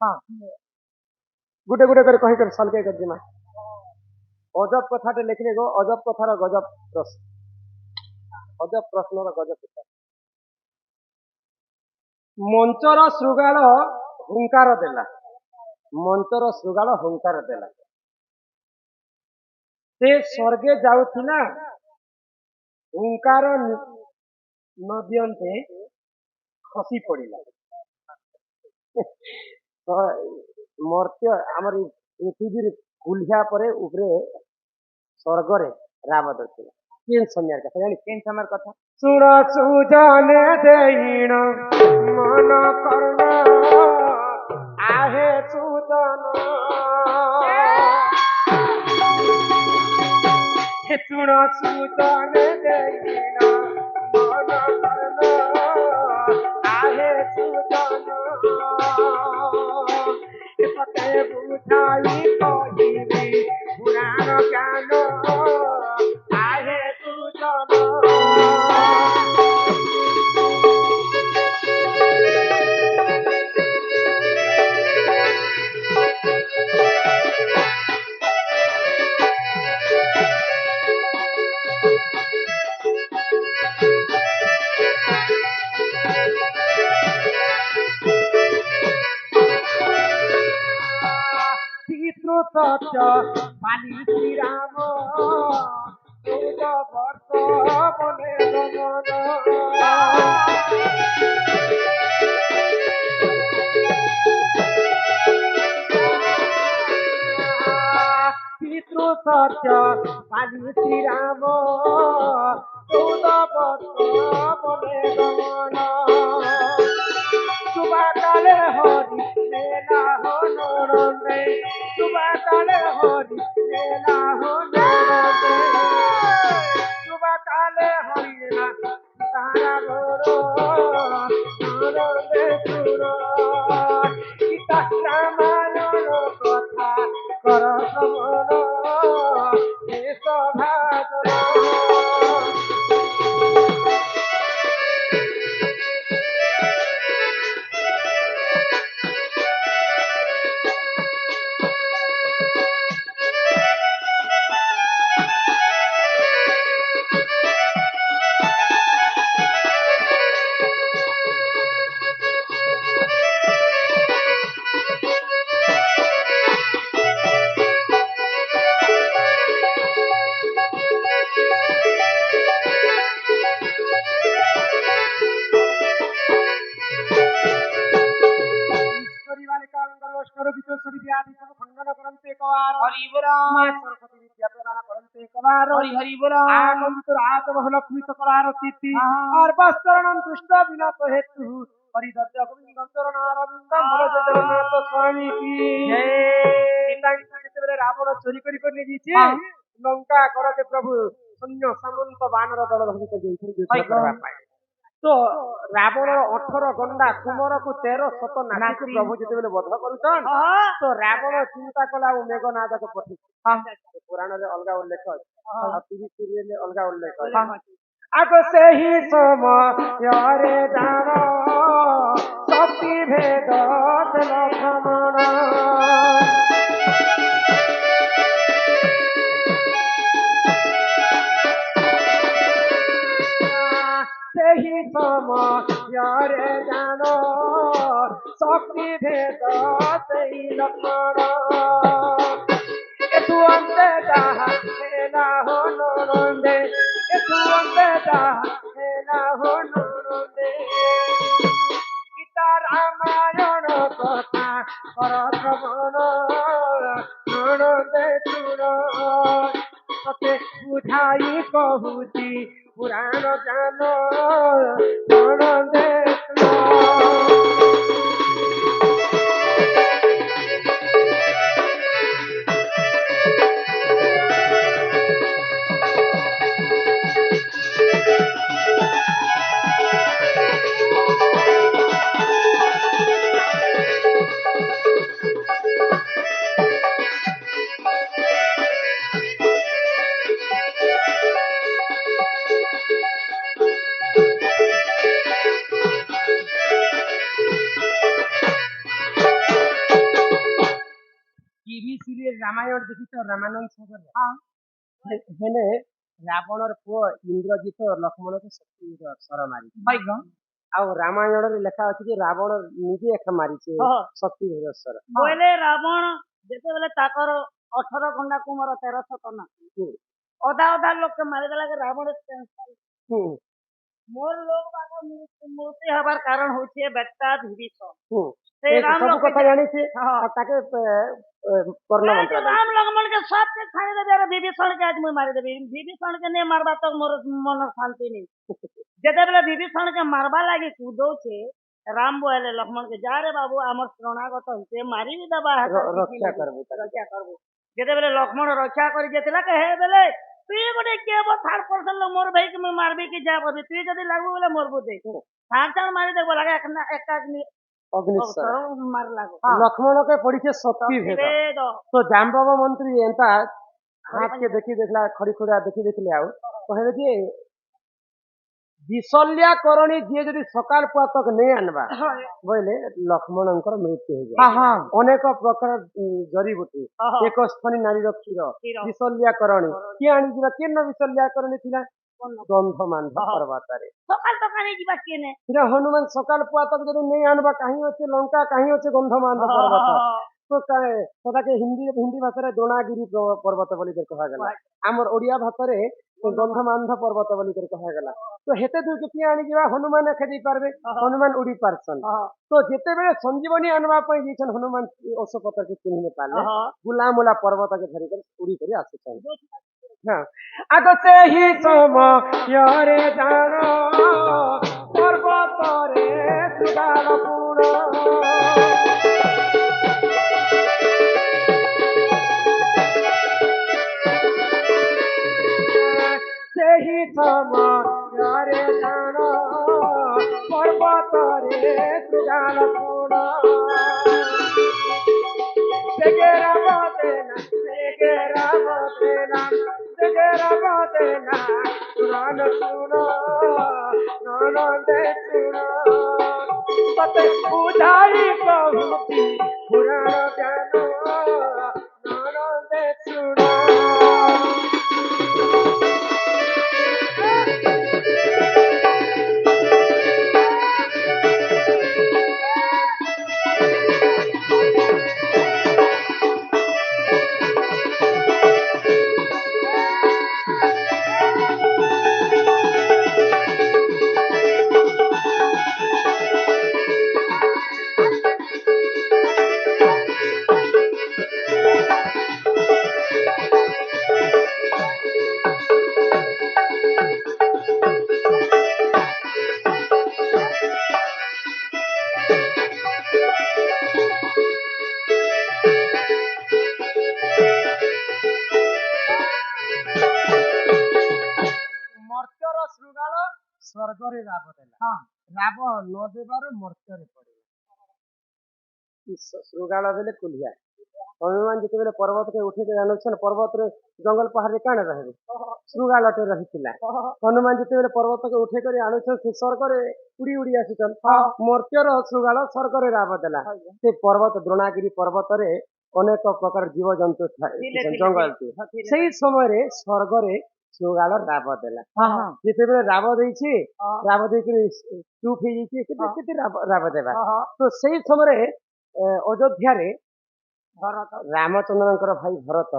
हाँ गुटे गुटे कर कही कर सलके कर दिमा अजब कथाटे लिखले गो अजब कथार गजब प्रश्न अजब प्रश्नर गजब उत्तर मंचर श्रृगाल हुंकार देला मंचर श्रृगाल हुंकार देला से स्वर्गे जाउथिला हुंकार न दियंते खसी पड़िला मर्त्य आमर पृथ्वी कुल्हिया परे उपरे स्वर्गरे रावण थिला केन समयर कथा जानी केन समयर कथा सुर सुजन देइन मन कर्ण आहे सुजन सुर सुजन देइन मन कर्ण आहे सुजन पते बुझाई कहिबी पुराण ज्ञान आहे सुजन सत्य मानी श्री राम चौदह वर्ष बने गमन पितृ सत्य मानी श्री राम चौदह वर्ष बने गमन सुबह काले हरि मेला हो नरंदे सुबह काले हरि मेला हो नरंदे सुबह काले हरि ना तारा गोरो नरंदे सुरो गीता रामायण कथा कर श्रवण हे सभाजन लक्ष्मी सकलार स्थिति और बस्तरणम दृष्ट विनाश हेतु हरिदत्त गोविंद चरणारविंदम भज जगन्नाथ स्वामी की जय रावण चोरी कर लंका करते प्रभु सैन्य सामंत बानर दल धरित तो रावण 18 गंडा कुमर को 13 शत नासी प्रभु जिते बध करुछन तो रावण चिंता कला मेघनाद को पठी पुराण रे अलगा उल्लेख और टीवी सीरियल रे अलगा उल्लेख आग से ही समय रे दान शक्ति भेद लक्ष्मण ही समय रे जान शक्ति भेद सही लक्ष्मण एतु अंते जाहा हेला हो नरंदे एतु अंते जाहा हेला हो नरंदे गीता रामायण कथा कर श्रवण नरंदे सुर तते बुझाई कहूची पुराण जान नरंदे টিভি সিরিয়াল রামায়ণ দেখিছ রামানন্দ সাগর হেনে রাবণর পুଅ ଇନ୍ଦ୍ରଜିତ ଲକ୍ଷ୍ମଣକୁ ଶକ୍ତିର ଅସ୍ତ୍ର ମାରିଛି ଆଉ ରାମାୟଣରେ ଲେଖା ଅଛି ଯେ ରାବଣ ନିଜେ ଏକା ମାରିଛି ଶକ୍ତି ଅସ୍ତ୍ର ବୋଇଲେ ରାବଣ ଯେତେବେଳେ ତାଙ୍କର 18 ଘଣ୍ଟା କୁମର 1300 ଟନା ଅଧା ଅଧା ଲୋକ ମାରିଦେଲା କି ରାବଣ ମୋର ଲୋକ ବାକ ମୃତ୍ୟୁ ହବାର କାରଣ ହଉଛି ବେଟା ବିଭୀଷଣ ସେ ରାମ ସବୁ କଥା ଜାଣିଛି ତାକେ ରାମ ଲକ୍ଷ୍ମଣ के सब के खाई दे रे विभीषण के आज मुई मारी देबी विभीषण के ने मारबा तो मोर मन शांति नहीं जते बेले विभीषण के मारबा लागी कूदो छे राम बोले लक्ष्मण के जा रे बाबू हमर शरणागत से मारी भी दबा रक्षा करबो जते बेले लक्ष्मण रक्षा करी जेतला के हे बेले तू गोटे के बो 3% मोर भाई के मैं मारबी की जा बबी तू जदी लागबो बोले मोरबो दे सार मारी देबो लागे एक अग्निस्वर मार लागो लक्ष्मण के पड़ीछे शक्ति भेद तो जाम्बव मंत्री एंता हाथ के देखी देखला खड़ी खड़ा देखी देखले आउ कहले जे विशल्या करणी जे जदी सकाल पुआतक नहीं आनबा बोले लक्ष्मणंकर मृत्यु हो जाए अनेक प्रकार जड़ी बूटी एक स्थनी नारी क्षीर विशल्या करणी किए आनी जिबा केन विशल्या करणी थिला गंधमांध पर्वतरे सकाल तो कानी जिबा केने फिर हनुमान सकाल पुआतक जदी नहीं आनबा कहीं अच्छे लंका कहीं अच्छे गंधमांध पर्वत तो के हिंदी भाषा रे द्रोणागिरी पर्वत बोली कहा गला हमर ओडिया भाषा रे गंधमांध पर्वत बोली कहा गला तो हेते दूर के आनी जिबा हनुमान खेदी पारबे हनुमान उड़ी पारसन तो जेते बेले संजीवनी आनबा पई जेछन हनुमान औषपत्र के चिन्ह में पाले गुलामुला पर्वत के धरि कर उड़ी करी आछन हां आगो से ही समय रे जानो पर्वत रे सुगाल पूर्ण ही समारे जान पर्वत रे सुगाल पूर्ण जगे राम देना सुरान सुन ननदे सुन पते बुझाई बहुती पुराण ज्ञान ननदे सुन स्वर्गरे राब देला राब न देबार मर्त्यरे पड़े श्रृगाल बेले कुलिया हनुमान जिते बेले पर्वत के उठे जानछन पर्वत रे जंगल पहाड़ रे काने रहबे श्रृगाल टे रहितिला हनुमान जिते बेले पर्वत के उठे करी आणछन से स्वर्ग रे उड़ी उड़ी आसिछन मर्त्यर श्रृगाल स्वर्ग रे राब देला से पर्वत द्रोणागिरी पर्वत रे अनेक प्रकार जीव जंतु जंगल से समय रे स्वर्ग रे श्रृगाल राब देला जिते बेले राब देछि राब देकरी चुप हो जाइछि केते राब देबा तो सेही समय रे अयोध्या रे रामचंद्रनकर भाई भरत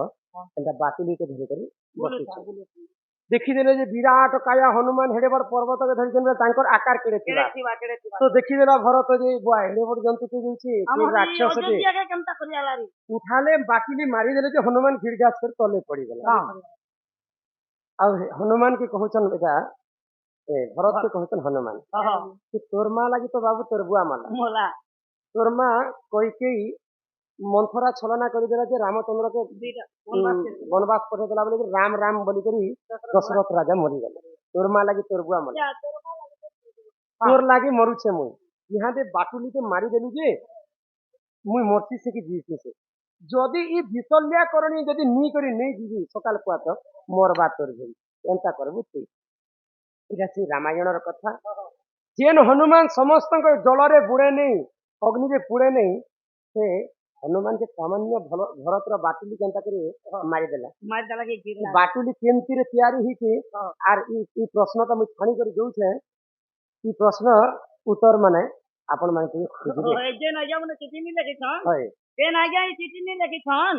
एंता बाटुली के धरि करी बसिछि देखि देले जे विराट काया हनुमान हेडे बड़ पर्वत के धरि जन तांकर आकार केड़े थिबा तो देखि देला भरत जे बुआ हेडे बड़ जंतु के जइछि के राक्षस के अयोध्या के केमता करिया लारी उठाले बाटुली मारी देले जे हनुमान गिरगास कर तले पड़ी गेला अब हनुमान के कहचन बेटा भरत के कहचन हनुमान कि तोर मां लगी तो बाबू तोर बुआ माला तोर मां कोई मंथरा छलना कर देला जे रामचंद्र के वनवास पठे देला बोले राम राम बोली करी दशरथ राजा मरी गले तोर मां लगी तोर बुआ माला तोर लागी मरुछे मुई यहाँ दे बाटुली के मारी देलु जे मुई मरसी से कि जीसी से जदि ई विशल्या करणी जदि नी करी नहीं जीवी सकाल पुआत मोर बात तोर भई एंता करबु तू इरा से रामायण र कथा जेन हनुमान समस्त जल रे बुड़े नहीं अग्नि रे पुड़े नहीं से ହନୁମାନ ଯେ ସାମାନ୍ୟ ଭରତର ବାଟୁଲି କେନ୍ତା କରି ମାରିଦେଲା ମାରିଦେଲା କି गिरला ବାଟୁଲି କେମିତିରେ ତିଆରି ହେଇଛି ଆର ଇ ପ୍ରଶ୍ନଟା ମୁଁ ଛାଣି କରି ଦଉଛେ ଇ ପ୍ରଶ୍ନ ଉତ୍ତର ମାନେ ଆପଣ ମାନେ ଟିକେ ଖୋଜିବେ ए जे न आज्ञा मने चिठी नहीं लिखी छन ହଏ ए न आज्ञा चिठी नहीं लिखी छन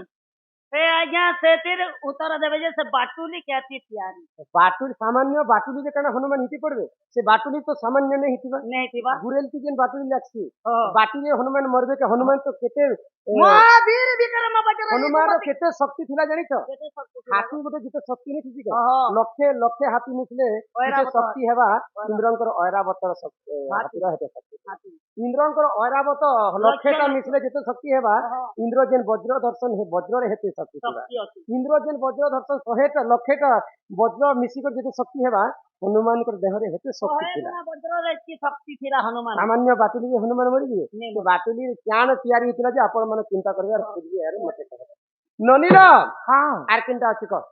ए आज्ञा से फिर उत्तर देवे जे से बाटुली कहती प्यारी बाटुली सामान्य बाटुली जे कण हनुमान हिती पड़बे से बाटुली तो सामान्य नहीं हितीबा नहीं थी बा गुरेल की जेन बाटुली लागसी ओ बाटुली हनुमान मरबे के हनुमान तो केते महावीर विक्रम बजरंगी हनुमान रो केते शक्ति थिला जानिछ केते सब कुछ हाथी गोटे जिते शक्ति नहीं थी ओहो लक्षे लक्षे हाथी मिसले जिते ऐरावत। शक्ति हेबा इंद्रंकर ऐरावतर शक्ति हाथी रो हेते शक्ति हाथी इंद्रंकर ऐरावत लक्षेटा मिसले जिते शक्ति हेबा ओहो इंद्र जेन वज्र दर्शन हे वज्र रे हेते शक्ति थिला शक्ति अछि इंद्र जेन वज्र दर्शन 100टा लक्षेटा वज्र मिसिकर जिते शक्ति हेबा हनुमान कर देह रे हेते शक्ति ओहे थिला ना वज्र रे की शक्ति थिला हनुमान सामान्य बाटुली जे हनुमान मरि गए नहीं तो बाटुली क्यान तैयारी हितला जे आपण माने चिंता करबे आर खोजबे यार मते ननीला हां आर किनटा अछि क